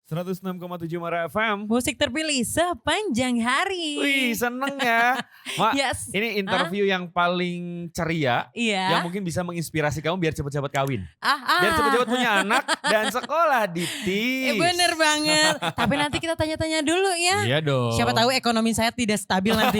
106,7 Mara FM. Musik terpilih sepanjang hari. Wih, seneng ya. Mak, Yes. ini interview yang paling ceria, Iya. yang mungkin bisa menginspirasi kamu biar cepet-cepet kawin. Ah. Biar cepet-cepet punya anak dan sekolah di TIS. Bener banget. Tapi nanti kita tanya-tanya dulu ya. Iya dong. Siapa tahu ekonomi saya tidak stabil nanti.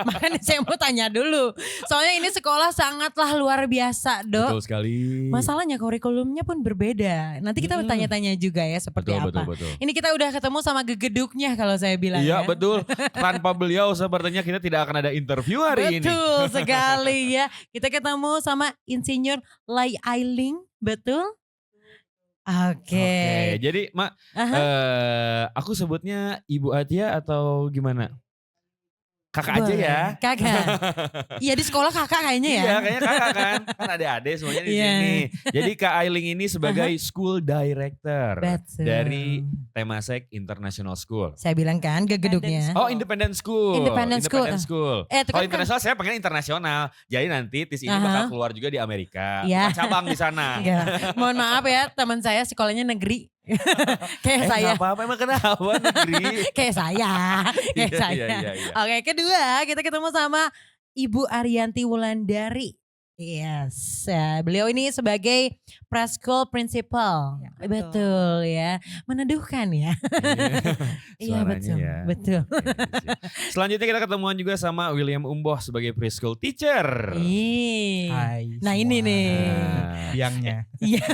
Makanya saya mau tanya dulu. Soalnya ini sekolah sangatlah luar biasa, Dok. Betul sekali. Masalahnya kurikulumnya pun berbeda. Nanti kita bertanya-tanya juga ya seperti apa. Betul. Ini kita udah ketemu sama gegeduknya kalau saya bilang Iya ya. betul. Tanpa beliau sepertinya kita tidak akan ada interview hari ini. Betul sekali ya. Kita ketemu sama Insinyur Lai Ailing, betul? Oke. Jadi Mak, aku sebutnya Ibu Atia atau gimana? Kakak aja ya. Kakak. Iya di sekolah kakak kayaknya ya. Iya kayaknya kakak kan. Kan adik-adik semuanya di Iya. sini. Jadi Kak Ailing ini sebagai school director Betul. dari Temasek International School. Saya bilang kan gegeduknya. Oh independent school. Independent school. school. Itu Kalau kan internasional saya pengen internasional. Jadi nanti TIS ini bakal keluar juga di Amerika. Iya. Bukan cabang di sana. Enggak. Mohon maaf ya teman saya sekolahnya negeri. Kayak saya. Gak apa-apa emang kenapa negeri. Kayak saya. Kayak saya. Iya. Oke, kedua kita ketemu sama Ibu Arianti Wulandari. Yes, beliau ini sebagai preschool principal. Ya, betul ya, meneduhkan ya. Iya betul, Suaranya ya. betul. Selanjutnya kita ketemuan juga sama William Umboh sebagai preschool teacher. Ih. Hai Nah ini semua. nih. Biangnya. Iya,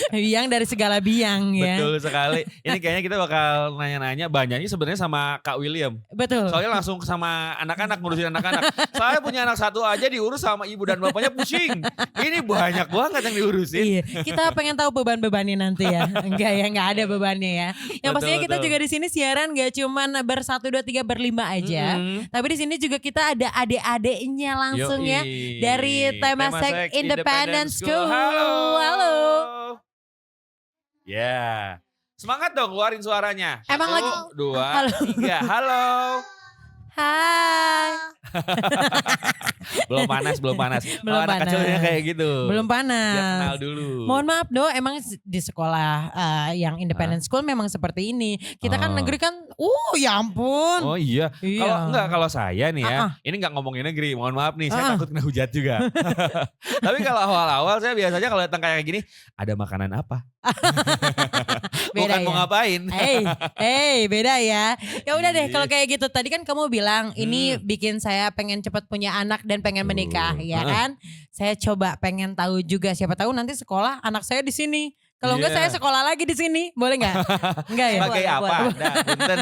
biang dari segala biang ya. Betul sekali. Ini kayaknya kita bakal nanya-nanya banyaknya sebenarnya sama Kak William. Betul. Soalnya langsung sama anak-anak, ngurusin anak-anak. Saya punya anak satu aja diurus sama ibu dan bapaknya pusing. Ini banyak banget yang diurusin. Iya, kita pengen tahu beban-bebannya nanti ya. Enggak ya, enggak ada bebannya ya. Yang pastinya kita juga di sini siaran gak cuman bersatu dua tiga berlima aja. Tapi di sini juga kita ada adik-adiknya langsung ya. Dari Temasek Independent School. Halo. Ya. Semangat dong keluarin suaranya. Emang 1, 2, Halo. 3. Halo. Hai. Belum panas. Belum Kalau anak panas. kecilnya kayak gitu. Belum Biar kenal panas. dulu. Mohon maaf Do, emang di sekolah yang independent school memang seperti ini. Kita kan Oh. negeri kan, ya ampun. Oh iya. Iya. Kalau saya nih ya, ini nggak ngomongin negeri, mohon maaf nih, saya takut kena hujat juga. Tapi kalau awal-awal saya biasanya kalau datang kayak gini, ada makanan apa? Beda Bukan mau ya? ngapain. Beda ya. Ya udah deh Iya. kalau kayak gitu. Tadi kan kamu bilang ini bikin saya pengen cepat punya anak dan pengen menikah, ya kan? Saya coba pengen tahu juga, siapa tahu nanti sekolah anak saya di sini. Kalau enggak Iya. saya sekolah lagi di sini, boleh nggak? Enggak ya? Sebagai apa? Dah, punten.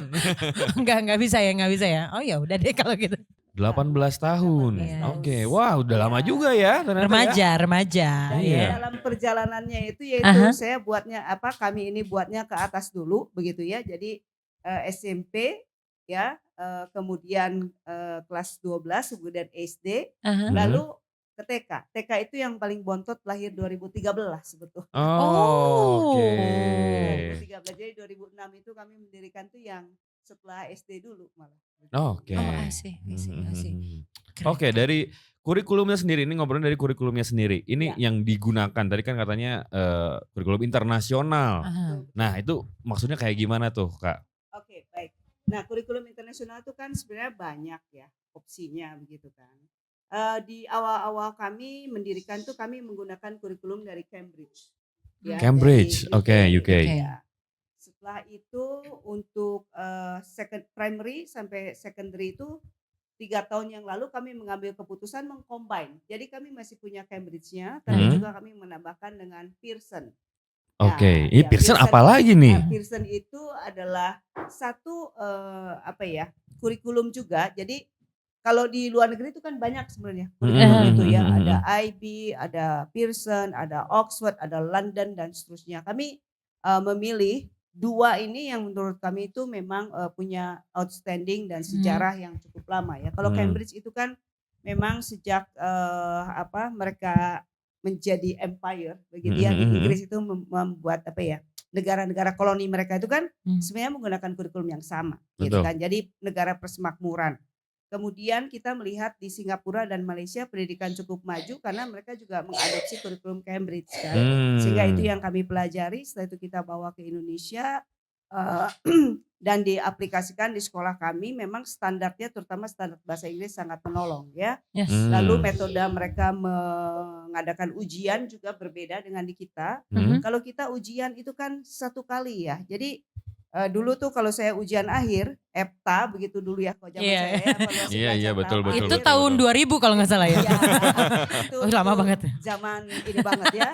Enggak bisa ya. Oh ya udah deh kalau gitu. 18 tahun. Yes. Oke, wah udah lama juga ya ternyata ya. Remaja. Iya. Dalam perjalanannya itu yaitu saya buatnya kami ini buatnya ke atas dulu begitu ya. Jadi SMP ya, kemudian kelas 12, kemudian SD, lalu ke TK. TK itu yang paling bontot lahir 2013 sebetulnya. Oh, oke. 2013 jadi 2006 itu kami mendirikan tuh yang setelah SD dulu malah. Oke. Oh, I see. Keren. Oke, dari kurikulumnya sendiri, ini ngobrolin dari kurikulumnya sendiri. Ini Ya. yang digunakan, tadi kan katanya kurikulum internasional. Nah itu maksudnya kayak gimana tuh Kak? Oke, baik. Nah, kurikulum internasional itu kan sebenarnya banyak ya opsinya begitu kan. Di awal-awal kami mendirikan tuh kami menggunakan kurikulum dari Cambridge. Ya, Cambridge, dari oke, UK. Ya. Setelah itu untuk primary sampai secondary itu 3 tahun yang lalu kami mengambil keputusan mengcombine. Jadi kami masih punya Cambridge-nya, tapi juga kami menambahkan dengan Pearson. Oke, Ya, Pearson apa lagi nih? Pearson itu adalah satu kurikulum juga. Jadi kalau di luar negeri itu kan banyak sebenarnya kurikulum itu ya. Ada IB, ada Pearson, ada Oxford, ada London dan seterusnya. Kami memilih 2 ini yang menurut kami itu memang punya outstanding dan sejarah yang cukup lama ya. Kalau Cambridge itu kan memang sejak mereka menjadi empire begitu ya, di Inggris itu membuat negara-negara koloni mereka itu kan sebenarnya menggunakan kurikulum yang sama gitu kan. Jadi negara persemakmuran. Kemudian kita melihat di Singapura dan Malaysia pendidikan cukup maju karena mereka juga mengadopsi kurikulum Cambridge kan. Sehingga itu yang kami pelajari, setelah itu kita bawa ke Indonesia. eh, dan diaplikasikan di sekolah kami, memang standarnya terutama standar bahasa Inggris sangat menolong ya. Yes. Lalu metode mereka mengadakan ujian juga berbeda dengan di kita. Kalau kita ujian itu kan 1 kali ya. Jadi dulu tuh kalau saya ujian akhir, EPTA begitu dulu ya kalau zaman saya ya, evaluasi Iya, pelajaran betul, tahap betul, Itu akhir. tahun 2000 kalau nggak salah ya. Iya, itu Lama banget. zaman ini banget ya,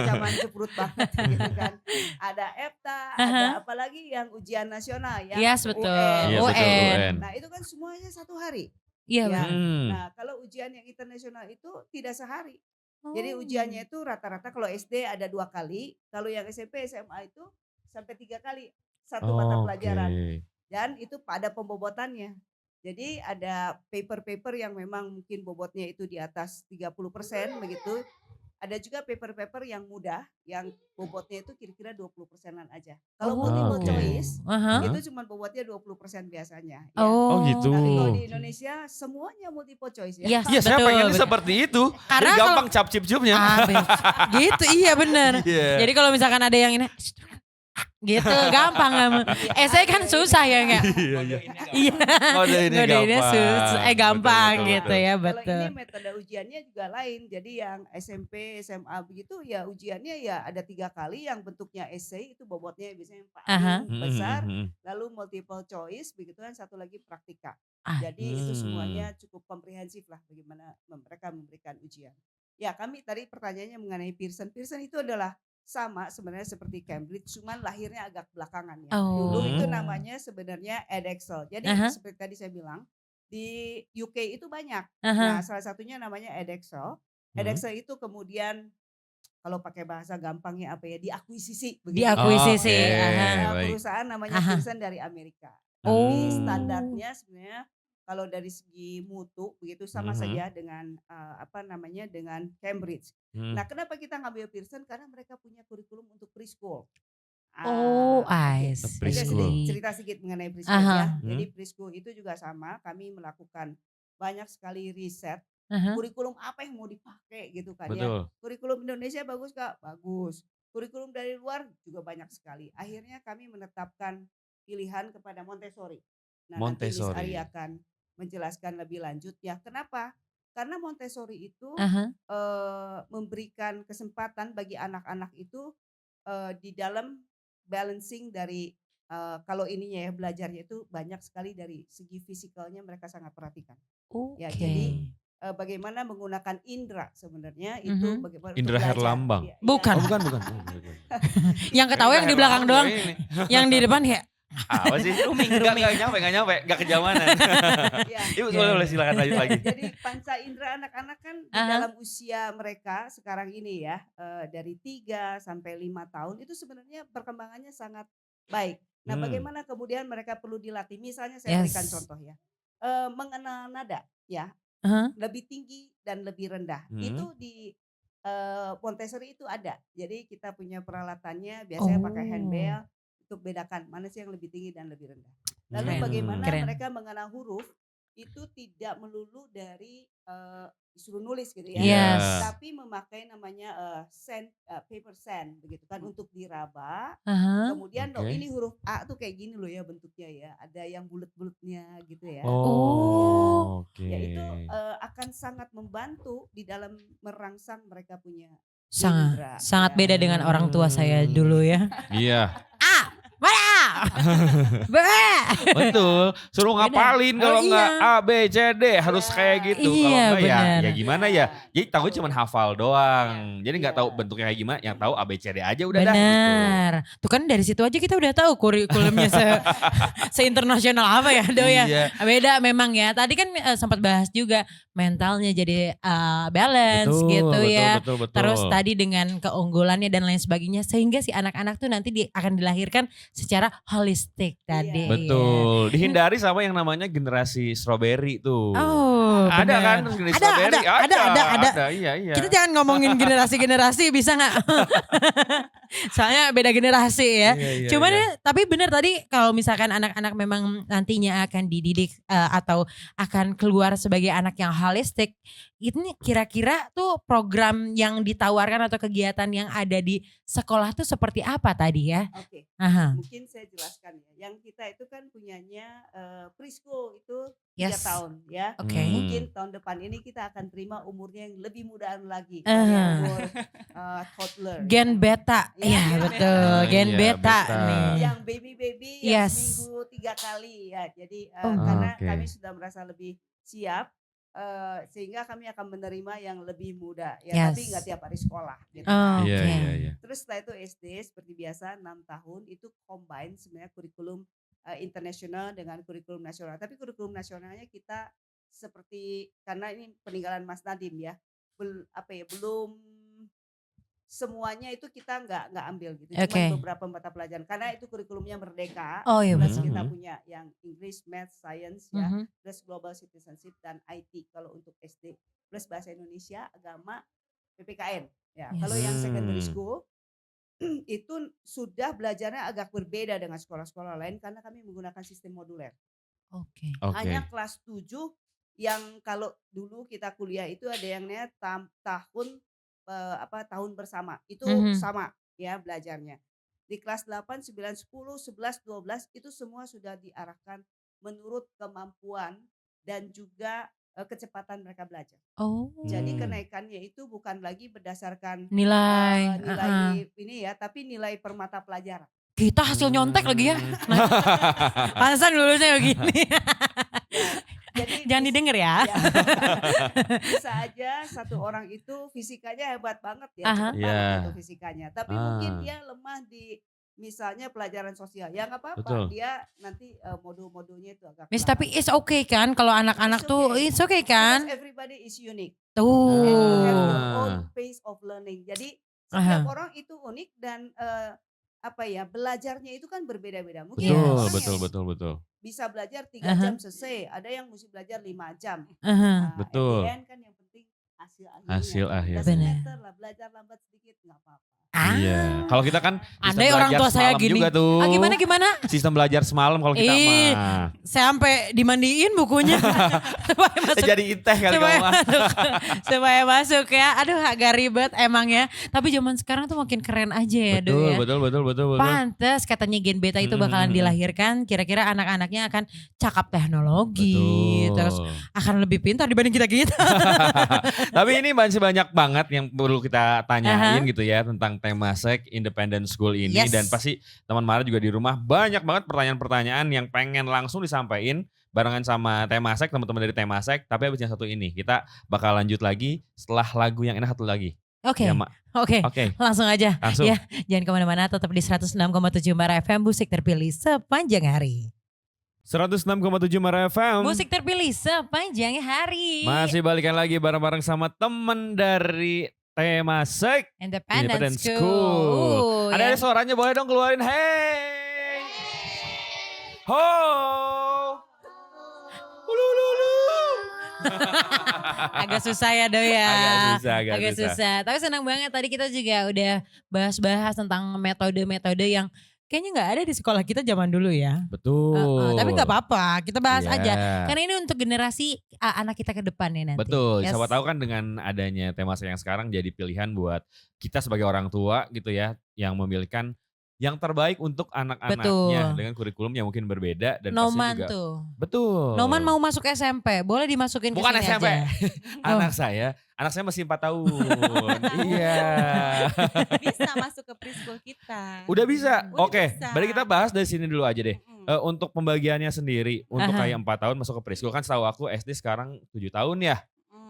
zaman ceprut banget gitu kan. Ada EPTA, ada apalagi yang ujian nasional ya, Yes, betul. UN. Iya, betul, UN. Nah itu kan semuanya 1 hari. Iya, Ya. benar. Nah kalau ujian yang internasional itu tidak sehari. Jadi ujiannya itu rata-rata kalau SD ada 2 kali, kalau yang SMP SMA itu sampai 3 kali satu mata pelajaran. Dan itu pada pembobotannya. Jadi ada paper-paper yang memang mungkin bobotnya itu di atas 30% begitu. Ada juga paper-paper yang mudah, yang bobotnya itu kira-kira 20%-an aja. Kalau multiple choice, itu cuma bobotnya 20% biasanya. Ya. Oh gitu. Tapi kalau di Indonesia semuanya multiple choice ya. Yes, Iya, saya betul, pengen betul. seperti itu. Karena Jadi gampang cap-cip-cupnya. Gitu, iya benar. Iya. Jadi kalau misalkan ada yang ini gitu gampang. Saya kan susah ya enggak? Iya. Ngodainnya susah, gampang Betul, gitu ya, Kalau betul. ini metode ujiannya juga lain. Jadi yang SMP, SMA begitu ya ujiannya ya ada 3 kali, yang bentuknya essay itu bobotnya biasanya yang paling besar. Lalu multiple choice begitu kan, satu lagi praktika. Jadi itu semuanya cukup komprehensif lah bagaimana mereka memberikan ujian. Ya kami tadi pertanyaannya mengenai Pearson. Pearson itu adalah sama sebenarnya seperti Cambridge, cuman lahirnya agak belakangan ya. Dulu itu namanya sebenarnya Edexcel. Jadi seperti tadi saya bilang, di UK itu banyak. Nah salah satunya namanya Edexcel. Edexcel itu kemudian kalau pakai bahasa gampangnya apa ya, diakuisisi. Diakuisisi. Perusahaan namanya Pearson dari Amerika. Tapi standarnya sebenarnya kalau dari segi mutu begitu sama saja dengan dengan Cambridge. Nah, kenapa kita ngambil Pearson? Karena mereka punya kurikulum untuk preschool. Preschool. Cerita sedikit mengenai preschool ya. Jadi preschool itu juga sama, kami melakukan banyak sekali riset. Kurikulum apa yang mau dipakai gitu kan ya. Kurikulum Indonesia bagus gak? Bagus. Kurikulum dari luar juga banyak sekali. Akhirnya kami menetapkan pilihan kepada Montessori. Nah, nanti Miss Ari akan menjelaskan lebih lanjut ya. Kenapa? Karena Montessori itu memberikan kesempatan bagi anak-anak itu di dalam balancing dari kalau ininya ya, belajarnya itu banyak sekali dari segi fisikalnya mereka sangat perhatikan. Ya, jadi bagaimana menggunakan indera sebenarnya itu bagaimana Indra Herlambang. Ya, bukan. Bukan. Yang ketawa yang di belakang doang. Yang di depan ya. Apa sih? Gak nyampe, gak kejamanan. Ibu boleh silakan lanjut lagi. Jadi panca indera anak-anak kan di dalam usia mereka sekarang ini ya, dari 3 sampai 5 tahun itu sebenarnya perkembangannya sangat baik. Nah bagaimana kemudian mereka perlu dilatih, misalnya saya berikan contoh ya, mengenal nada ya, lebih tinggi dan lebih rendah. Itu di Montessori itu ada, jadi kita punya peralatannya biasanya pakai handbell, untuk bedakan mana sih yang lebih tinggi dan lebih rendah. Lalu bagaimana mereka mengenal huruf itu tidak melulu dari disuruh nulis gitu ya, tapi memakai namanya paper sand begitu kan untuk diraba. Kemudian ini huruf A tuh kayak gini loh ya bentuknya ya, ada yang bulat-bulatnya gitu ya. Ya itu akan sangat membantu di dalam merangsang mereka punya sangat beda dengan orang tua saya dulu ya. Iya. Betul. Suruh ngapalin kalau enggak A, B, C, D harus kayak gitu. Kalau enggak ya gimana ya. Jadi tahu cuma hafal doang. Jadi enggak tahu bentuknya kayak gimana. Yang tahu A, B, C, D aja udah dah gitu. Benar. Tuh kan dari situ aja kita udah tahu kurikulumnya se-internasional apa ya Do ya. Beda memang ya. Tadi kan sempat bahas juga mentalnya jadi balance gitu ya. Betul. Terus tadi dengan keunggulannya dan lain sebagainya. Sehingga si anak-anak tuh nanti akan dilahirkan secara holistik tadi. Betul. Dihindari sama yang namanya generasi strawberry tuh. Ada kan generasi strawberry? Ada. Iya. Kita jangan ngomongin generasi-generasi bisa gak? Soalnya beda generasi ya. Cuman ya, tapi benar tadi kalau misalkan anak-anak memang nantinya akan dididik atau akan keluar sebagai anak yang holistik, ini kira-kira tuh program yang ditawarkan atau kegiatan yang ada di sekolah tuh seperti apa tadi ya? Mungkin saya saya jelaskan ya. Yang kita itu kan punyanya preschool itu 3 Yes. tahun ya. Oke. Mungkin tahun depan ini kita akan terima umurnya yang lebih mudaan lagi. Umur toddler. Gen beta. Ya, Iya gen betul. beta. Gen Iya, beta beta. nih. Yang baby Yes. yang seminggu 3 kali ya. Jadi Oh. karena Oke. kami sudah merasa lebih siap. Sehingga kami akan menerima yang lebih muda ya, tapi Yes. nggak tiap hari sekolah gitu. Oke. Iya. Terus setelah itu SD seperti biasa 6 tahun itu combine sebenarnya kurikulum internasional dengan kurikulum nasional. Tapi kurikulum nasionalnya kita seperti karena ini peninggalan Mas Nadim ya, belum semuanya itu kita nggak ambil gitu. Oke. Cuma beberapa mata pelajaran karena itu kurikulumnya merdeka. Oh iya Plus betul. kita punya yang English, Math, Science ya, Mhm. plus Global Citizenship dan IT kalau untuk SD. Plus bahasa Indonesia, agama, PPKN. Ya, Yes. kalau yang secondary school itu sudah belajarnya agak berbeda dengan sekolah-sekolah lain karena kami menggunakan sistem moduler. Oke. Hanya kelas 7 yang kalau dulu kita kuliah itu ada yang namanya tahun bersama. Itu Mhm. sama ya belajarnya. Di kelas 8, 9, 10, 11, 12 itu semua sudah diarahkan menurut kemampuan dan juga kecepatan mereka belajar. Oh. Jadi kenaikannya itu bukan lagi berdasarkan Nilai. nilai ini ya, tapi nilai per mata pelajaran. Kita hasil nyontek lagi ya. Pantesan lulusnya begini. Jadi Jangan didengar ya. bisa aja satu orang itu fisikanya hebat banget ya, Aha. cepat Iya. banget itu fisikanya. Tapi mungkin dia lemah di misalnya pelajaran sosial. Ya nggak apa-apa, Betul. dia nanti modul-modulnya itu agak Miss, pelan. tapi it's okay kan kalau anak-anak It's tuh okay. it's okay kan? Because everybody is unique. Tuh. And have their Ah. own pace of learning. Jadi setiap orang itu unik dan belajarnya itu kan berbeda-beda. Mungkin Yes. ada orang Betul. yang bisa belajar 3 jam selesai, ada yang mesti belajar 5 jam. Betul. At the end kan yang penting hasil akhirnya. Hasil akhirnya. Doesn't Benar. matter lah, belajar lambat sedikit nggak apa-apa. Iya. Kalau kita kan sistem Andai orang belajar tua saya semalam gini. juga tuh. Gimana? Sistem belajar semalam kalau kita Ih, mah. Saya sampai dimandiin bukunya supaya masuk. Jadi inteh kali kamu mah. Supaya masuk ya. Aduh agak ribet emang ya. Tapi zaman sekarang tuh makin keren aja ya Do ya. Betul. Pantes katanya gen beta itu bakalan dilahirkan. Kira-kira anak-anaknya akan cakap teknologi. Terus akan lebih pintar dibanding kita-kita. Tapi ini masih banyak banget yang perlu kita tanyain gitu ya tentang Temasek Independent School ini. Yes. Dan pasti teman Mara juga di rumah banyak banget pertanyaan-pertanyaan yang pengen langsung disampaikan barengan sama Temasek, teman-teman dari Temasek. Tapi habis yang satu ini kita bakal lanjut lagi setelah lagu yang enak satu lagi. Oke. Ya, Mak. Oke. Langsung aja. Langsung. Ya, jangan kemana-mana, tetap di 106,7 Mara FM, musik terpilih sepanjang hari. 106,7 Mara FM. Musik terpilih sepanjang hari. Masih balikan lagi bareng-bareng sama temen dari Temasek Independent School. School. Ada Ya. suaranya, boleh dong keluarin. Hey. Ho. Ulu. Agak susah ya Do ya. Agak susah. Tapi senang banget tadi kita juga udah bahas-bahas tentang metode-metode yang kayaknya nggak ada di sekolah kita zaman dulu ya. Betul. Tapi nggak apa-apa, kita bahas Iya. aja. Karena ini untuk generasi anak kita ke depan ya nanti. Betul. Yes. Siapa tahu kan dengan adanya Temasek yang sekarang jadi pilihan buat kita sebagai orang tua gitu ya, yang memilihkan yang terbaik untuk anak-anaknya dengan kurikulum yang mungkin berbeda dan Noman pasti juga. tuh. Betul. Noman mau masuk SMP, boleh dimasukin ke Bukan sini SMP. aja. Anak saya masih 4 tahun. Iya. Bisa masuk ke preschool kita. Udah bisa. Udah Oke, bisa. berarti kita bahas dari sini dulu aja deh. Untuk pembagiannya sendiri, untuk Aha. kayak 4 tahun masuk ke preschool kan setahu aku SD sekarang 7 tahun ya.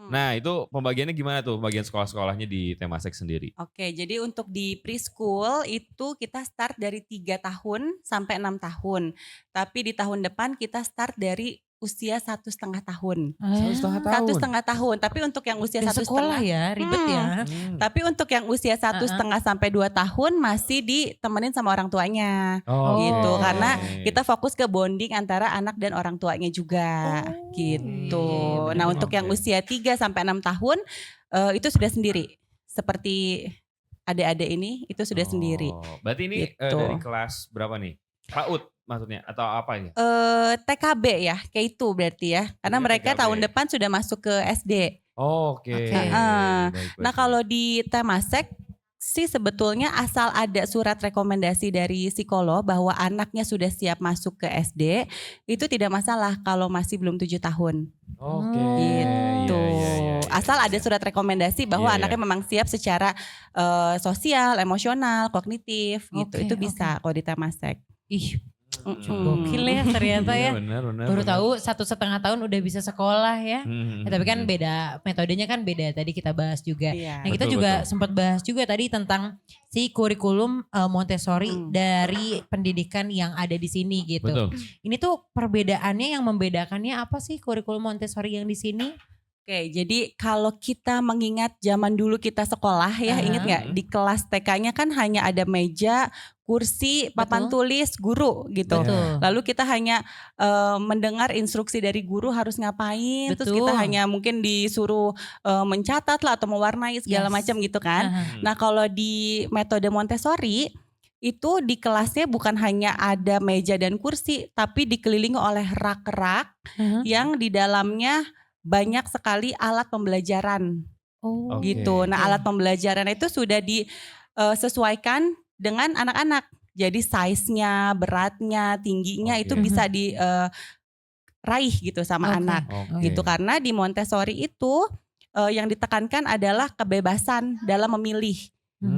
Nah itu pembagiannya gimana tuh, pembagian sekolah-sekolahnya di Temasek sendiri? Oke, jadi untuk di preschool itu kita start dari 3 tahun sampai 6 tahun. Tapi di tahun depan kita start dari usia 1,5 tahun. 1,5 tahun. 1,5 tahun. Tapi untuk yang usia Dan 1,5 sekolah ya, ribet ya. Tapi untuk yang usia 1,5 sampai 2 tahun masih ditemenin sama orang tuanya. Gitu. Oke. Karena kita fokus ke bonding antara anak dan orang tuanya juga. Gitu. Nah, untuk yang usia 3 sampai 6 tahun itu sudah sendiri. Seperti adik-adik ini itu sudah sendiri. Berarti ini Gitu. dari kelas berapa nih? PAUD maksudnya atau apa ini? TKB ya, kayak itu berarti ya. Karena Iya, mereka TKB. tahun depan sudah masuk ke SD. Oke. Oke. Baik. Nah, kalau di Temasek sih sebetulnya asal ada surat rekomendasi dari psikolog bahwa anaknya sudah siap masuk ke SD, itu tidak masalah kalau masih belum 7 tahun. Oke. Gitu. Asal ada surat rekomendasi bahwa anaknya memang siap secara sosial, emosional, kognitif gitu. Itu bisa kalau di Temasek. Ih, gokil ya ternyata ya. Benar, Baru tahu 1,5 tahun udah bisa sekolah ya. Tapi kan beda, metodenya kan beda. Tadi kita bahas juga. Nah kita juga sempat bahas juga tadi tentang si kurikulum Montessori dari pendidikan yang ada di sini gitu. Betul. Ini tuh perbedaannya, yang membedakannya apa sih kurikulum Montessori yang di sini? Oke, jadi kalau kita mengingat zaman dulu kita sekolah ya, ingat nggak di kelas TK-nya kan hanya ada meja, kursi, papan tulis, guru gitu. Betul. Lalu kita hanya mendengar instruksi dari guru harus ngapain, terus kita hanya mungkin disuruh mencatat lah atau mewarnai segala macam gitu kan. Nah kalau di metode Montessori itu di kelasnya bukan hanya ada meja dan kursi, tapi dikelilingi oleh rak-rak yang di dalamnya banyak sekali alat pembelajaran gitu. Nah alat pembelajaran itu sudah disesuaikan dengan anak-anak. Jadi size-nya, beratnya, tingginya itu bisa diraih gitu sama anak. Gitu karena di Montessori itu yang ditekankan adalah kebebasan dalam memilih.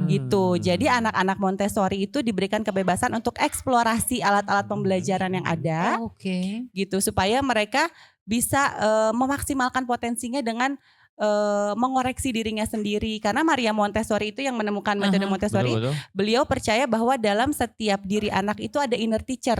Gitu. Jadi anak-anak Montessori itu diberikan kebebasan untuk eksplorasi alat-alat pembelajaran yang ada. Gitu supaya mereka bisa memaksimalkan potensinya dengan mengoreksi dirinya sendiri. Karena Maria Montessori itu yang menemukan metode Montessori, beliau percaya bahwa dalam setiap diri anak itu ada inner teacher.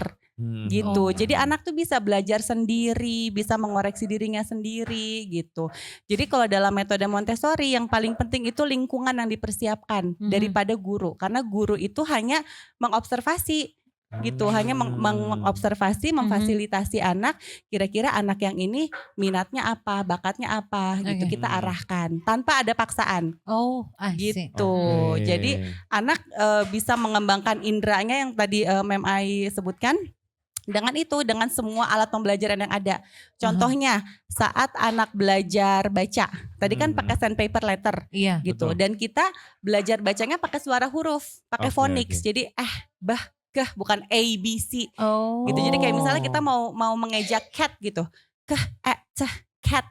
Gitu. Jadi anak tuh bisa belajar sendiri, bisa mengoreksi dirinya sendiri gitu. Jadi kalau dalam metode Montessori yang paling penting itu lingkungan yang dipersiapkan daripada guru. Karena guru itu hanya mengobservasi gitu, hanya mengobservasi, memfasilitasi anak, kira-kira anak yang ini minatnya apa, bakatnya apa gitu, kita arahkan tanpa ada paksaan. Gitu. Jadi anak bisa mengembangkan indranya yang tadi Mem Ai sebutkan. Dengan itu, dengan semua alat pembelajaran yang ada. Contohnya saat anak belajar baca, tadi kan pakai sandpaper letter gitu. Dan kita belajar bacanya pakai suara huruf, pakai phonics. Jadi bah, kah, bukan A, B, C gitu. Jadi kayak misalnya kita mau mengejak cat gitu. Kah, cat.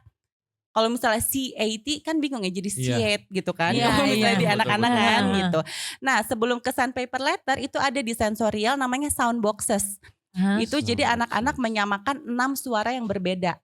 Kalau misalnya C-A-T kan bingung ya jadi C-A-T gitu kan. Kalau misalnya di anak-anak kan gitu. Nah sebelum ke sandpaper letter itu ada di sensorial namanya sound boxes. Itu jadi anak-anak menyamakan 6 suara yang berbeda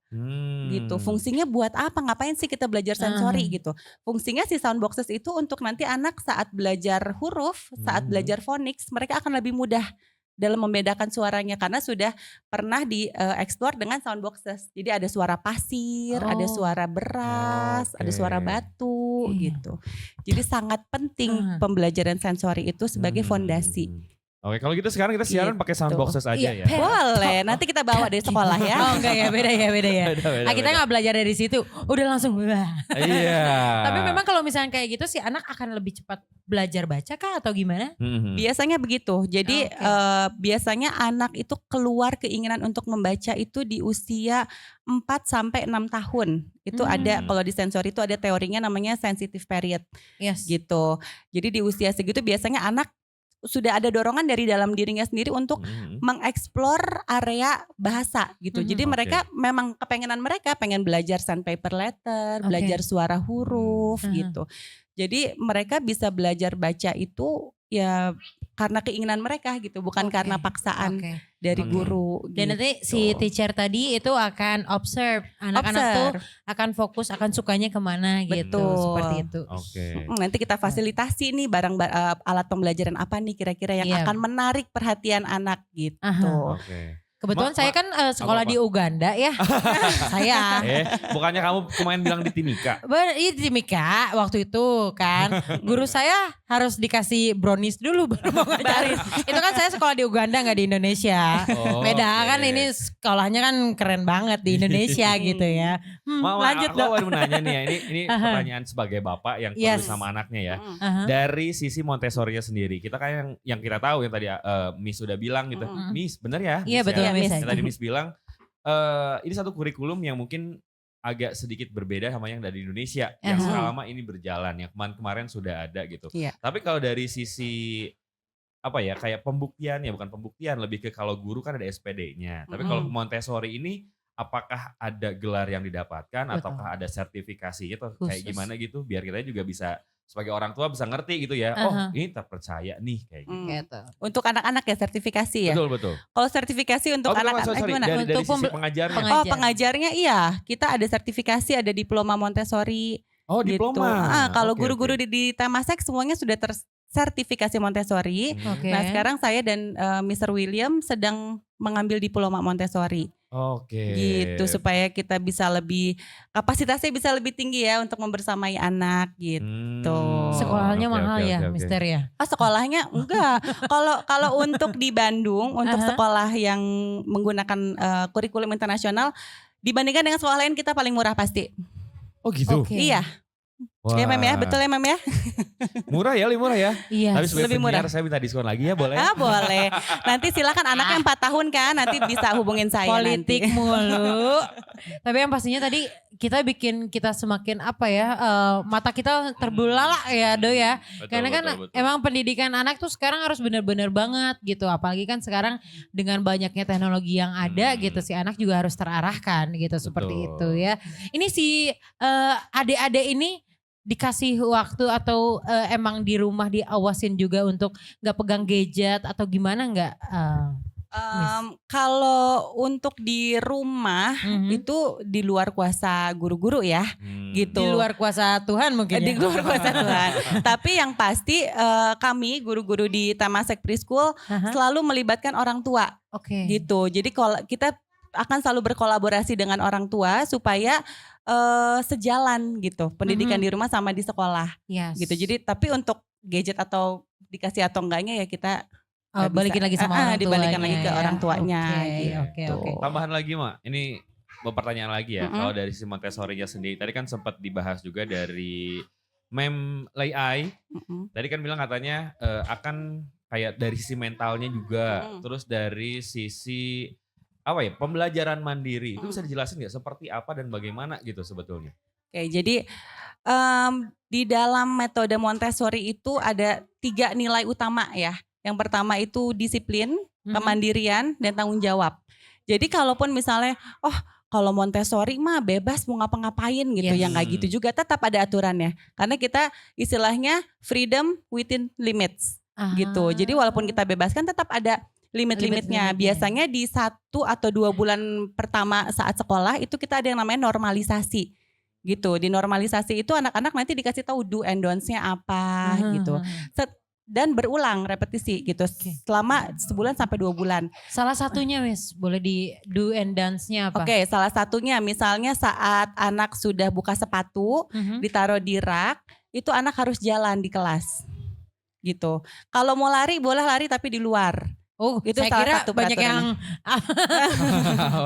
gitu. Fungsinya buat apa? Ngapain sih kita belajar sensori gitu? Fungsinya si sound boxes itu untuk nanti anak saat belajar huruf, saat belajar phonics, mereka akan lebih mudah dalam membedakan suaranya karena sudah pernah dieksplor dengan sound boxes. Jadi ada suara pasir, ada suara beras, ada suara batu gitu. Jadi sangat penting pembelajaran sensori itu sebagai fondasi. Oke, kalau gitu sekarang kita siaran pakai sound boxes aja ya. Boleh, nanti kita bawa dari sekolah ya. Enggak ya, beda ya. Kita nggak belajar dari situ, udah langsung Iya. Tapi memang kalau misalnya kayak gitu si anak akan lebih cepat belajar baca kah atau gimana? Biasanya begitu. Jadi biasanya anak itu keluar keinginan untuk membaca itu di usia 4-6 tahun. Itu ada, kalau di sensori itu ada teorinya namanya sensitive period. Gitu. Jadi di usia segitu biasanya anak sudah ada dorongan dari dalam dirinya sendiri untuk mengeksplor area bahasa gitu. Jadi mereka memang kepengenan mereka pengen belajar sandpaper letter, belajar suara huruf gitu. Jadi mereka bisa belajar baca itu ya karena keinginan mereka gitu, bukan karena paksaan dari guru. Dan nanti si teacher tadi itu akan observe anak-anak tuh akan fokus, akan sukanya kemana gitu, seperti itu. Nanti kita fasilitasi nih barang alat pembelajaran apa nih kira-kira yang akan menarik perhatian anak gitu. Kebetulan saya kan sekolah di Uganda ya. Saya. Bukannya kamu kemarin bilang di Timika? Iya di Timika waktu itu kan. Guru saya harus dikasih brownies dulu baru mau ngajarin. Itu kan saya sekolah di Uganda gak di Indonesia. Beda kan ini sekolahnya kan keren banget di Indonesia gitu ya. Lanjut dong. Aku mau nanya nih ya, ini pertanyaan sebagai bapak yang tulis sama anaknya ya. Dari sisi Montessori-nya sendiri, kita kan yang kita tahu yang tadi Miss sudah bilang gitu. Miss bener ya? Iya betul. Tadi Miss bilang ini satu kurikulum yang mungkin agak sedikit berbeda sama yang dari Indonesia yang selama ini berjalan, yang kemarin sudah ada gitu. Tapi kalau dari sisi apa ya, kayak pembuktian ya, bukan pembuktian, lebih ke kalau guru kan ada SPD-nya. Tapi kalau Montessori ini apakah ada gelar yang didapatkan ataukah ada sertifikasinya atau kayak gimana gitu, biar kita juga bisa sebagai orang tua bisa ngerti gitu ya, oh ini terpercaya nih kayak gitu. Untuk anak-anak ya sertifikasi ya? Betul. Kalau sertifikasi untuk anak-anak gimana? Dari sisi pengajarnya? Pengajarnya iya, kita ada sertifikasi, ada diploma Montessori. Oh diploma. Gitu. Kalau guru-guru di Temasek semuanya sudah sertifikasi Montessori. Nah sekarang saya dan Mr. William sedang mengambil diploma Montessori. Gitu supaya kita bisa lebih kapasitasnya bisa lebih tinggi ya untuk membersamai anak gitu. Sekolahnya mahal ya, Mister ya? Sekolahnya enggak. Kalau untuk di Bandung untuk sekolah yang menggunakan kurikulum internasional dibandingkan dengan sekolah lain kita paling murah pasti. Oh gitu. Iya. Wah. Ya Mem ya, betul ya Mem ya. Murah ya, lebih murah ya. Iya. Tapi sebagai penyiar saya minta diskon lagi ya, boleh? Boleh. Nanti silakan anaknya 4 tahun kan, nanti bisa hubungin saya. Politik nanti. mulu. Tapi yang pastinya tadi kita bikin kita semakin apa ya, mata kita terbelalak ya Do ya. Karena kan emang pendidikan anak tuh sekarang harus benar-benar banget gitu. Apalagi kan sekarang dengan banyaknya teknologi yang ada gitu, si anak juga harus terarahkan gitu. Seperti itu ya. Ini si adik-adik ini dikasih waktu atau emang di rumah diawasin juga untuk nggak pegang gadget atau gimana nggak? Kalau untuk di rumah itu di luar kuasa guru-guru ya, gitu. Di luar kuasa Tuhan mungkin. Di luar kuasa Tuhan. Tapi yang pasti kami guru-guru di Temasek Preschool selalu melibatkan orang tua, gitu. Jadi kalau kita akan selalu berkolaborasi dengan orang tua supaya sejalan gitu pendidikan di rumah sama di sekolah gitu. Jadi tapi untuk gadget atau dikasih atau enggaknya ya kita balikin lagi sama orang tuanya. Dibalikin lagi ke orang tuanya gitu. Tambahan lagi Mak, ini pertanyaan lagi ya. Kalau dari sisi Montessori-nya sendiri tadi kan sempat dibahas juga dari Mem Lei Ai. Tadi kan bilang katanya akan kayak dari sisi mentalnya juga, terus dari sisi apa ya, pembelajaran mandiri itu bisa dijelasin nggak seperti apa dan bagaimana gitu sebetulnya? Jadi di dalam metode Montessori itu ada 3 nilai utama ya. Yang pertama itu disiplin, kemandirian, dan tanggung jawab. Jadi kalaupun misalnya, kalau Montessori mah bebas mau ngapa-ngapain gitu, yang kayak gitu juga tetap ada aturannya. Karena kita istilahnya freedom within limits gitu. Jadi walaupun kita bebaskan tetap ada limit-limitnya. Biasanya di 1 atau 2 bulan pertama saat sekolah itu kita ada yang namanya normalisasi gitu. Di normalisasi itu anak-anak nanti dikasih tahu do and don'ts-nya apa gitu. Dan berulang repetisi gitu selama sebulan sampai 2 bulan. Salah satunya Miss, boleh di do and dance-nya apa? Salah satunya misalnya saat anak sudah buka sepatu, ditaruh di rak, itu anak harus jalan di kelas gitu. Kalau mau lari boleh lari tapi di luar. Itu saya kira banyak yang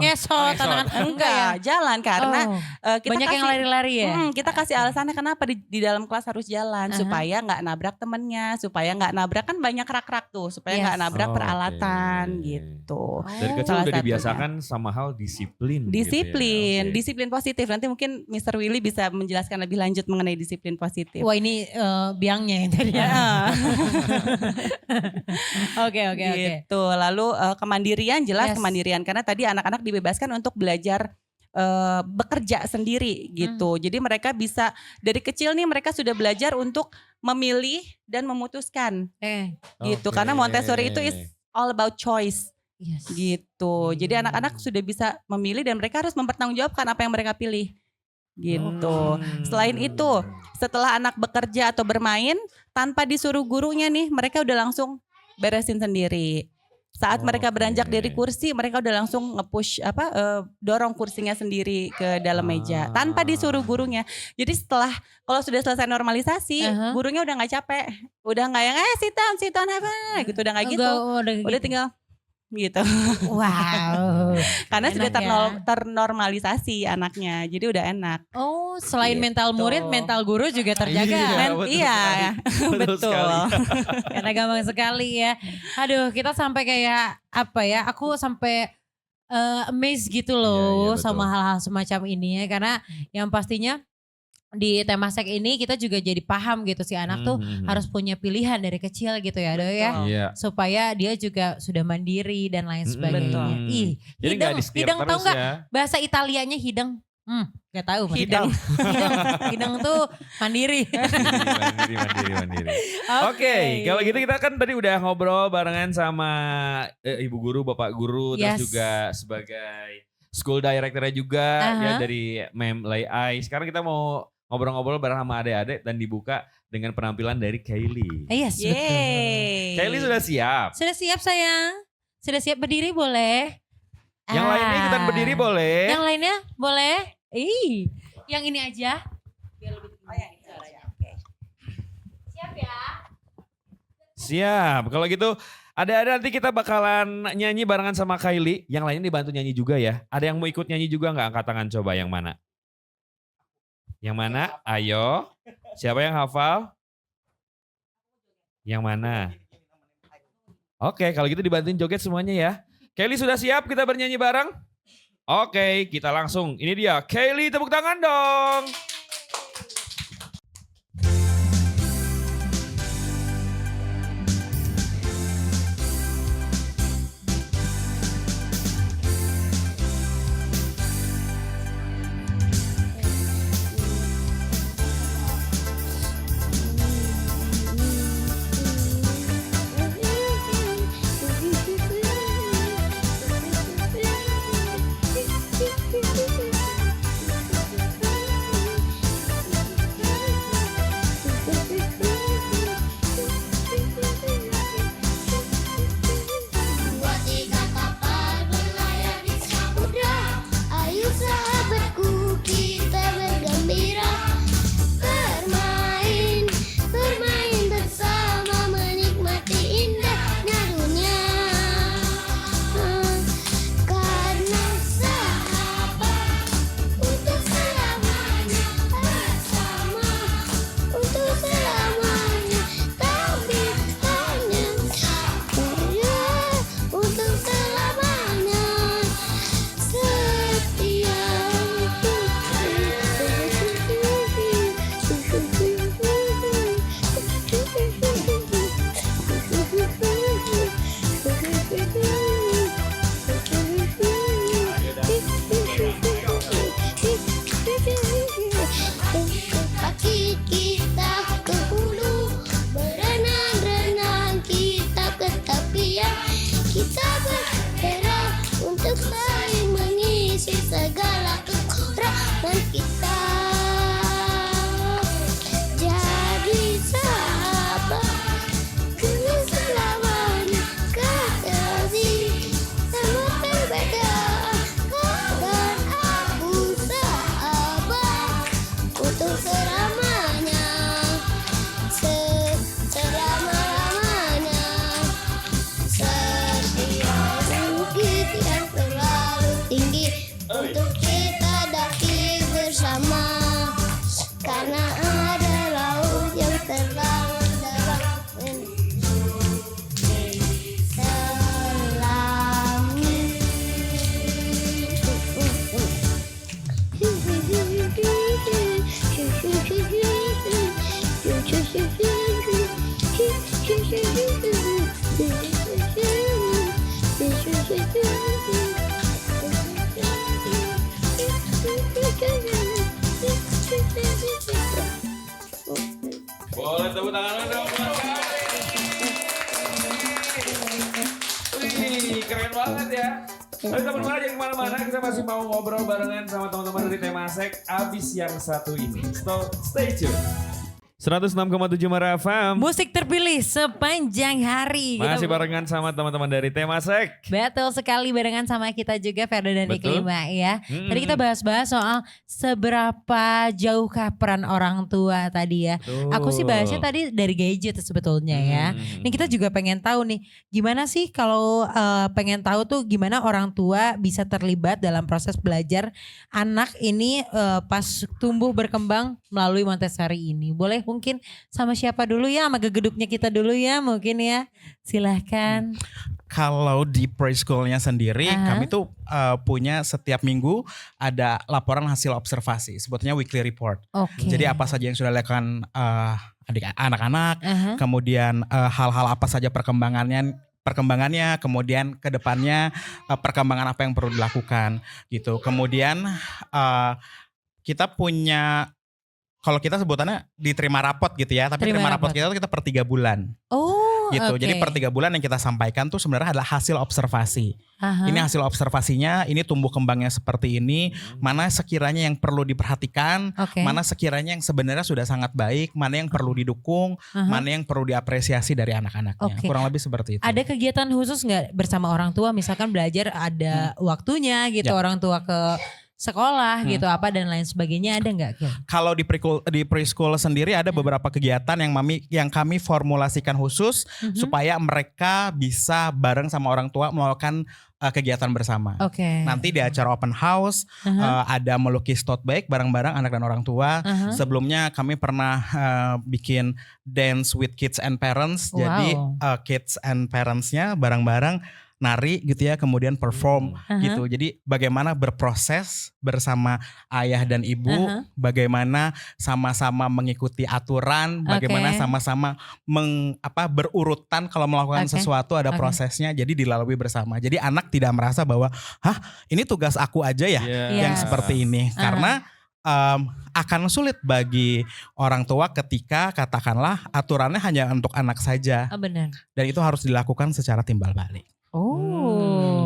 ngesot anak-anak. Enggak, jalan karena kita banyak yang lari-lari ya. Kita kasih alasannya kenapa di dalam kelas harus jalan supaya nggak nabrak temennya, supaya nggak nabrak kan banyak rak-rak tuh, supaya nggak nabrak peralatan gitu. Dari kecil udah dibiasakan sama hal disiplin. Disiplin, gitu ya. Disiplin positif. Nanti mungkin Mr. Willy bisa menjelaskan lebih lanjut mengenai disiplin positif. Wah ini biangnya yang tadi. Oke. Gitu. Lalu kemandirian jelas kemandirian karena tadi anak-anak dibebaskan untuk belajar bekerja sendiri gitu. Jadi mereka bisa dari kecil nih mereka sudah belajar untuk memilih dan memutuskan gitu. Karena Montessori itu is all about choice gitu. Jadi anak-anak sudah bisa memilih dan mereka harus mempertanggungjawabkan apa yang mereka pilih gitu. Selain itu setelah anak bekerja atau bermain tanpa disuruh gurunya nih mereka udah langsung beresin sendiri. Saat mereka beranjak dari kursi, mereka udah langsung nge-push dorong kursinya sendiri ke dalam meja tanpa disuruh gurunya. Jadi kalau sudah selesai normalisasi, gurunya udah nggak capek, udah nggak yang sit down, have fun gitu, udah nggak gitu, udah tinggal gitu. Wow. Karena sudah ternormalisasi anaknya, jadi udah enak. Selain mental murid, mental guru juga terjaga. Betul. Karena gampang sekali ya. Aduh, kita sampai kayak apa ya? Aku sampai amazed gitu Iya, loh betul. sama hal-hal semacam ini ya. Karena yang pastinya di Temasek ini kita juga jadi paham gitu si anak tuh harus punya pilihan dari kecil gitu ya Doi ya. Iya. Supaya dia juga sudah mandiri dan lain sebagainya. Ih, Jadi nggak di-setir hidang tahu terus nggak ya. bahasa Italianya hidang? Gak tahu. Hidang. Hidang tuh mandiri. Mandiri. Oke, kalau gitu kita kan tadi udah ngobrol barengan sama ibu guru, bapak guru, terus juga sebagai school directornya juga ya dari Mem Lay Ai. Sekarang kita mau ngobrol-ngobrol bareng sama adik-adik dan dibuka dengan penampilan dari Kylie. Yes, betul. Kylie sudah siap? Sudah siap sayang. Sudah siap berdiri boleh? Yang lainnya ikutan berdiri boleh? Yang lainnya boleh? Yang ini aja. Biar lebih yang itu ya. Oke. Siap ya? Siap. Kalau gitu ada nanti kita bakalan nyanyi barengan sama Kylie. Yang lainnya dibantu nyanyi juga ya. Ada yang mau ikut nyanyi juga nggak? Angkat tangan coba yang mana? Yang mana? Ayo. Siapa yang hafal? Yang mana? Oke, kalau gitu dibantuin joget semuanya ya. Kylie sudah siap kita bernyanyi bareng? Oke, kita langsung. Ini dia Kylie, tepuk tangan dong. Boleh tepuk tangan dong. Wih, keren banget ya. Tapi teman-teman jangan kemana-mana, kita masih mau ngobrol barengan sama teman-teman dari Temasek abis yang satu ini. So, stay tune. 106,7 Mara FM. Musik terpilih sepanjang hari. Masih barengan sama teman-teman dari Temasek. Betul sekali, barengan sama kita juga Ferdo dan Iklima ya. Tadi kita bahas-bahas soal seberapa jauhkah peran orang tua tadi ya. Betul. Aku sih bahasnya tadi dari gadget sebetulnya ya. Ini kita juga pengen tahu nih, gimana sih kalau pengen tahu tuh gimana orang tua bisa terlibat dalam proses belajar anak ini pas tumbuh berkembang melalui Montessori ini. Boleh mungkin sama siapa dulu ya, sama gegeduknya kita dulu ya mungkin ya. Silahkan. Kalau di preschoolnya sendiri, kami tuh punya setiap minggu ada laporan hasil observasi, sebutnya weekly report. Jadi apa saja yang sudah dilakukan anak-anak, kemudian hal-hal apa saja perkembangannya, kemudian ke depannya perkembangan apa yang perlu dilakukan gitu. Kemudian kita punya, kalau kita sebutannya diterima rapot gitu ya, tapi terima rapot kita per 3 bulan. Gitu. Jadi per 3 bulan yang kita sampaikan tuh sebenarnya adalah hasil observasi. Ini hasil observasinya, ini tumbuh kembangnya seperti ini, mana sekiranya yang perlu diperhatikan, mana sekiranya yang sebenarnya sudah sangat baik, mana yang perlu didukung, mana yang perlu diapresiasi dari anak-anaknya. Kurang lebih seperti itu. Ada kegiatan khusus nggak bersama orang tua, misalkan belajar ada waktunya gitu, orang tua ke sekolah gitu apa dan lain sebagainya, ada nggak? Kalau di preschool sendiri ada beberapa kegiatan yang kami formulasikan khusus supaya mereka bisa bareng sama orang tua melakukan kegiatan bersama. Nanti di acara open house ada melukis tote bag bareng-bareng anak dan orang tua. Sebelumnya kami pernah bikin dance with kids and parents. Jadi kids and parentsnya bareng-bareng nari gitu ya, kemudian perform gitu. Jadi bagaimana berproses bersama ayah dan ibu, bagaimana sama-sama mengikuti aturan, bagaimana sama-sama berurutan kalau melakukan sesuatu ada prosesnya, jadi dilalui bersama. Jadi anak tidak merasa bahwa ini tugas aku aja ya yang seperti ini, karena akan sulit bagi orang tua ketika katakanlah aturannya hanya untuk anak saja. Benar. Dan itu harus dilakukan secara timbal balik.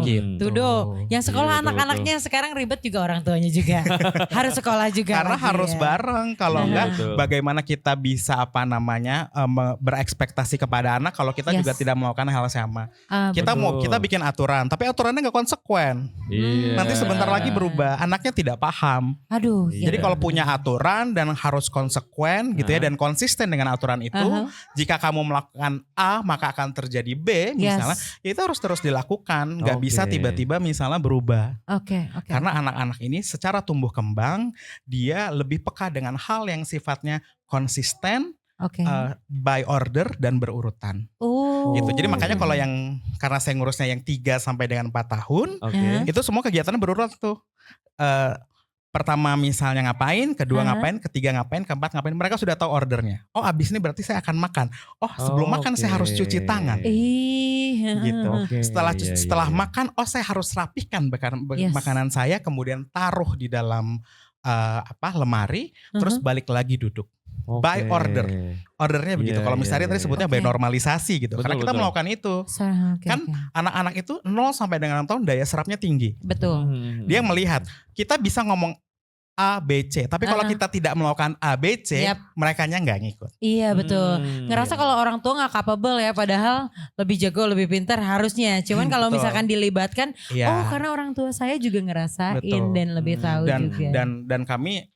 Gitu dong. Yang sekolah anak-anaknya sekarang ribet juga orang tuanya juga. Harus sekolah juga. Karena harus bareng. Kalau enggak bagaimana kita bisa berekspektasi kepada anak kalau kita juga tidak melakukan hal sama. Kita bikin aturan, tapi aturannya enggak konsekuen. Nanti sebentar lagi berubah, anaknya tidak paham. Jadi kalau punya aturan dan harus konsekuen gitu ya, dan konsisten dengan aturan itu, jika kamu melakukan A maka akan terjadi B misalnya, itu harus terus dilakukan, nggak bisa tiba-tiba misalnya berubah. Karena anak-anak ini secara tumbuh kembang dia lebih peka dengan hal yang sifatnya konsisten, by order dan berurutan. Gitu. Jadi makanya kalau karena saya ngurusnya yang 3 sampai dengan 4 tahun, itu semua kegiatannya berurutan tuh. Pertama misalnya ngapain, kedua ngapain, ketiga ngapain, keempat ngapain. Mereka sudah tahu ordernya. Oh abis ini berarti saya akan makan. Oh sebelum makan saya harus cuci tangan. Gitu. Setelah makan, saya harus rapikan makanan saya, kemudian taruh di dalam lemari, terus balik lagi duduk. By order. Ordernya begitu. Kalau misalnya tadi sebutnya by normalisasi gitu. Karena kita melakukan itu. Kan anak-anak itu 0 sampai dengan 6 tahun daya serapnya tinggi. Betul. Dia melihat, kita bisa ngomong A, B, C. Tapi kalau kita tidak melakukan A, B, C, merekanya nggak ngikut. Iya betul. Ngerasa kalau orang tua nggak capable ya, padahal lebih jago, lebih pintar harusnya. Cuman kalau misalkan dilibatkan, karena orang tua saya juga ngerasain dan lebih tahu juga. Dan kami,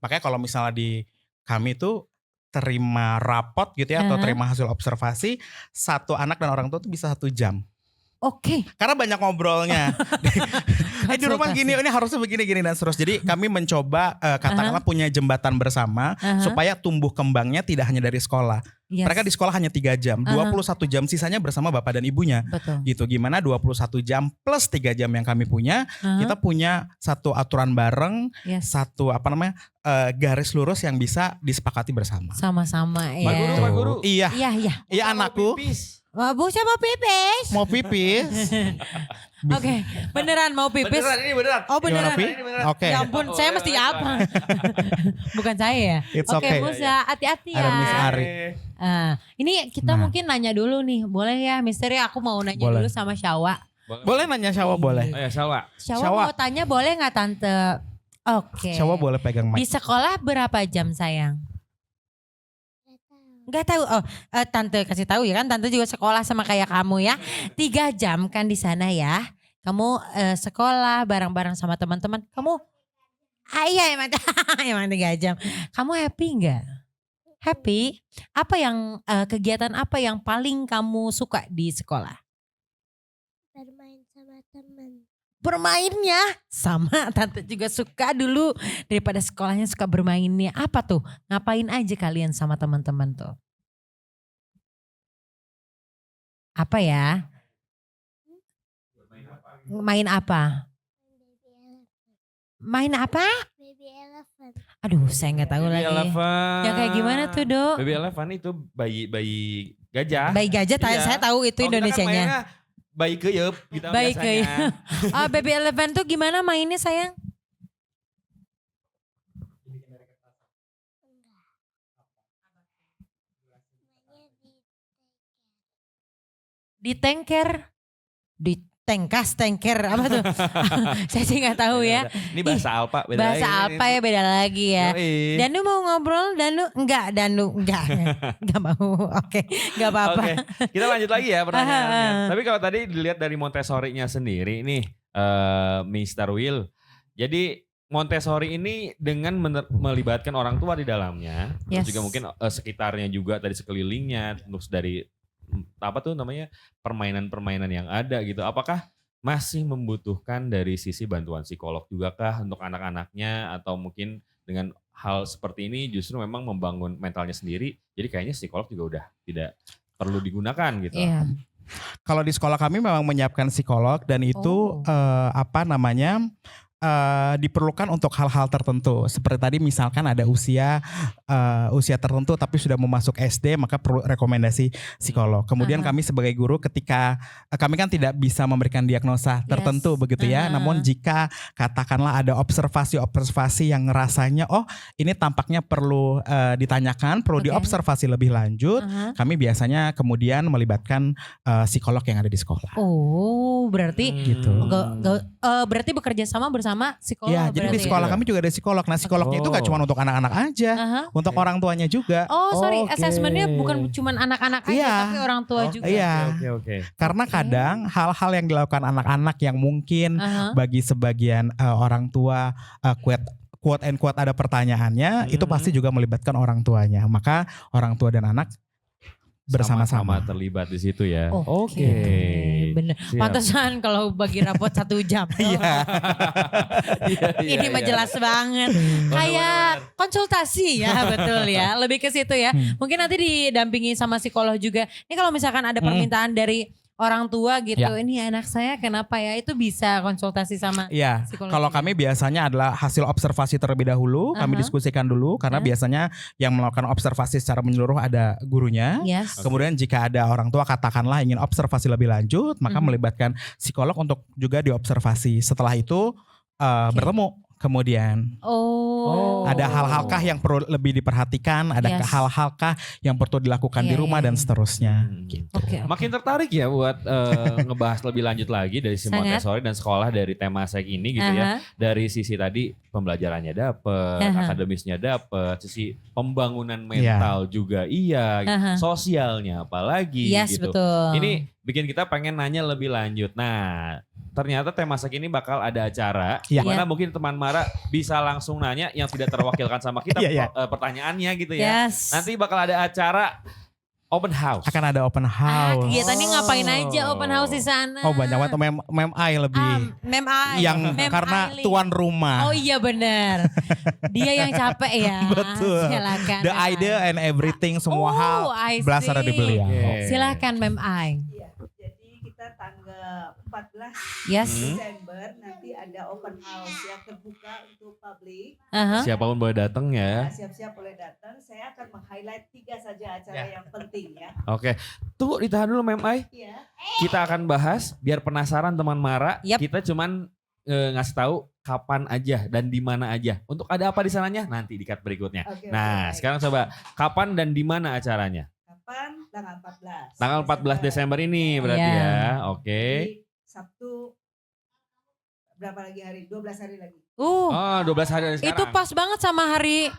makanya kalau misalnya kami tuh terima rapot gitu ya, atau terima hasil observasi, satu anak dan orang tua tuh bisa 1 jam. Karena banyak ngobrolnya. Di rumah gini, ini harusnya begini dan terus. Jadi kami mencoba katakanlah punya jembatan bersama supaya tumbuh kembangnya tidak hanya dari sekolah. Mereka di sekolah hanya 3 jam, 21 jam sisanya bersama bapak dan ibunya. Gitu. Gimana 21 jam plus 3 jam yang kami punya, kita punya satu aturan bareng, satu garis lurus yang bisa disepakati bersama. Sama-sama ya. Pak Guru. Iya anakku. Bu saya mau pipis. Mau pipis. Beneran mau pipis. Beneran. Oh beneran. Ya ampun, saya mesti apa? Bukan saya ya. Musa, hati-hati ya. Ada Miss Ari. Ini kita mungkin nanya dulu nih, boleh ya Misteri? Aku mau nanya dulu sama Syawa. Boleh nanya Syawa, boleh. Syawa mau tanya boleh gak Tante? Syawa boleh pegang mic. Di sekolah berapa jam sayang? Gak tahu. Tante kasih tahu ya kan, Tante juga sekolah sama kayak kamu ya. 3 jam kan di sana ya. Kamu sekolah bareng-bareng sama teman-teman. Kamu iya emang 3 jam. Kamu happy nggak? Happy? Apa yang kegiatan apa yang paling kamu suka di sekolah? Bermain sama teman. Bermainnya sama, Tante juga suka dulu daripada sekolahnya suka bermainnya. Apa tuh? Ngapain aja kalian sama teman-teman tuh? Apa ya? Main apa? Main apa? Baby elephant. Aduh, saya nggak tahu Baby lagi. elephant. Yang kayak gimana tuh, Dok? Baby elephant itu bayi gajah. Bayi gajah, Iya. saya tahu itu Kalau kita kan Indonesianya. mainnya bayi keyeup gitu Bayi biasanya. Oh, baby elephant tuh gimana mainnya sayang? Ditengker, tengker apa tuh? Saya sih nggak tahu ya. Ini bahasa Alpa beda Bahasa lagi. apa ya beda lagi ya. Yoi. Danu mau ngobrol, Danu enggak mau. Oke, enggak apa-apa. Oke, kita lanjut lagi ya pertanyaannya. Tapi kalau tadi dilihat dari Montessori-nya sendiri nih, Mr. Will. Jadi Montessori ini dengan melibatkan orang tua di dalamnya, terus juga mungkin sekitarnya juga tadi sekelilingnya, terus dari apa tuh namanya permainan-permainan yang ada gitu. Apakah masih membutuhkan dari sisi bantuan psikolog juga kah untuk anak-anaknya, atau mungkin dengan hal seperti ini justru memang membangun mentalnya sendiri, jadi kayaknya psikolog juga udah tidak perlu digunakan gitu. Iya. Kalau di sekolah kami memang menyiapkan psikolog dan itu diperlukan untuk hal-hal tertentu. Seperti tadi misalkan ada usia tertentu tapi sudah mau masuk SD, maka perlu rekomendasi psikolog. Kemudian kami sebagai guru ketika kami kan tidak bisa memberikan diagnosa tertentu begitu ya. Namun jika katakanlah ada observasi yang rasanya ini tampaknya perlu ditanyakan, perlu diobservasi lebih lanjut, kami biasanya kemudian melibatkan psikolog yang ada di sekolah. Oh, berarti gitu. Berarti bekerja sama bersama psikolog. Ya, jadi di sekolah kami juga ada psikolog. Nah, psikolognya itu gak cuma untuk anak-anak aja, untuk orang tuanya juga. Oh, sorry, assessmentnya bukan cuma anak-anak aja, tapi orang tua juga. Iya. Oke. Karena kadang hal-hal yang dilakukan anak-anak yang mungkin bagi sebagian orang tua quote and quote ada pertanyaannya, itu pasti juga melibatkan orang tuanya. Maka orang tua dan anak bersama-sama terlibat di situ ya. Oke. Bener. Pantesan kalau bagi rapot 1 jam. Ini mah jelas banget. Kayak konsultasi ya, betul ya. Lebih ke situ ya. Mungkin nanti didampingi sama psikolog juga. Ini kalau misalkan ada permintaan dari orang tua gitu, ini anak saya kenapa ya, itu bisa konsultasi sama psikolog. Kalau kami biasanya adalah hasil observasi terlebih dahulu, kami diskusikan dulu karena biasanya yang melakukan observasi secara menyeluruh ada gurunya. Kemudian jika ada orang tua katakanlah ingin observasi lebih lanjut, maka melibatkan psikolog untuk juga diobservasi. Setelah itu bertemu. Kemudian ada hal-halkah yang perlu lebih diperhatikan, ada hal-halkah yang perlu dilakukan di rumah dan seterusnya. Gitu. Makin tertarik ya buat ngebahas lebih lanjut lagi dari si Montessori dan sekolah dari Temasek ini gitu ya. Dari sisi tadi pembelajarannya dapet, akademisnya dapet, sisi pembangunan mental juga sosialnya apalagi gitu. Betul. Ini bikin kita pengen nanya lebih lanjut. Nah, ternyata Temasek ini bakal ada acara di mana mungkin teman Mara bisa langsung nanya yang tidak terwakilkan sama kita pertanyaannya gitu ya. Nanti bakal ada acara open house. Akan ada open house. Kegiatannya ngapain aja open house di sana? Oh, banyak banget Mem I lebih. Mem I. Yang karena tuan rumah. Oh iya benar. Dia yang capek ya. Betul. Silakan. The idea and everything, semua hal berasal dari beliau. Silakan Mem I. Kita tanggal 14 Desember nanti ada open house yang terbuka untuk publik. Siapapun boleh datang ya. Siap-siap boleh datang. Saya akan meng-highlight 3 saja acara yang penting ya. Oke. Tunggu ditahan dulu Mem Ai. Kita akan bahas biar penasaran teman Mara. Kita cuman ngasih tahu kapan aja dan di mana aja. Untuk ada apa di sananya nanti di cut berikutnya. Sekarang coba kapan dan di mana acaranya? Tanggal 14. Tanggal 14 Desember ini berarti ya. Oke. Sabtu berapa lagi hari? 12 hari lagi. 12 hari dari sekarang. Itu pas banget sama hari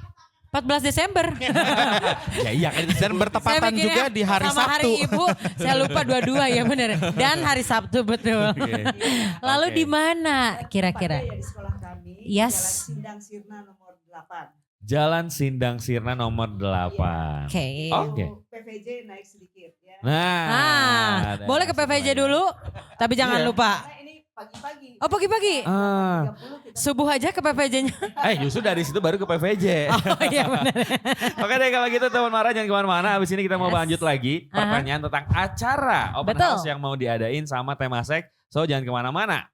14 Desember. Iya kan. Dan bertepatan juga di hari sama Sabtu. Hari Ibu, saya lupa dua-dua ya benar. Dan hari Sabtu betul. Lalu di mana kira-kira? Ya, di sekolah kami. Jalan Sindang Sirna nomor 8. Jalan Sindang Sirna nomor 8. Oke. PVJ naik sedikit ya. Nah, boleh ke PVJ dulu, tapi jangan lupa. Nah, ini pagi-pagi. Oh pagi-pagi. Subuh aja ke PVJ-nya. Justru dari situ baru ke PVJ. Oh iya benar. Oke deh kalau gitu teman Mara jangan kemana-mana. Abis ini kita mau lanjut lagi pertanyaan tentang acara open house yang mau diadain sama Temasek. So jangan kemana-mana.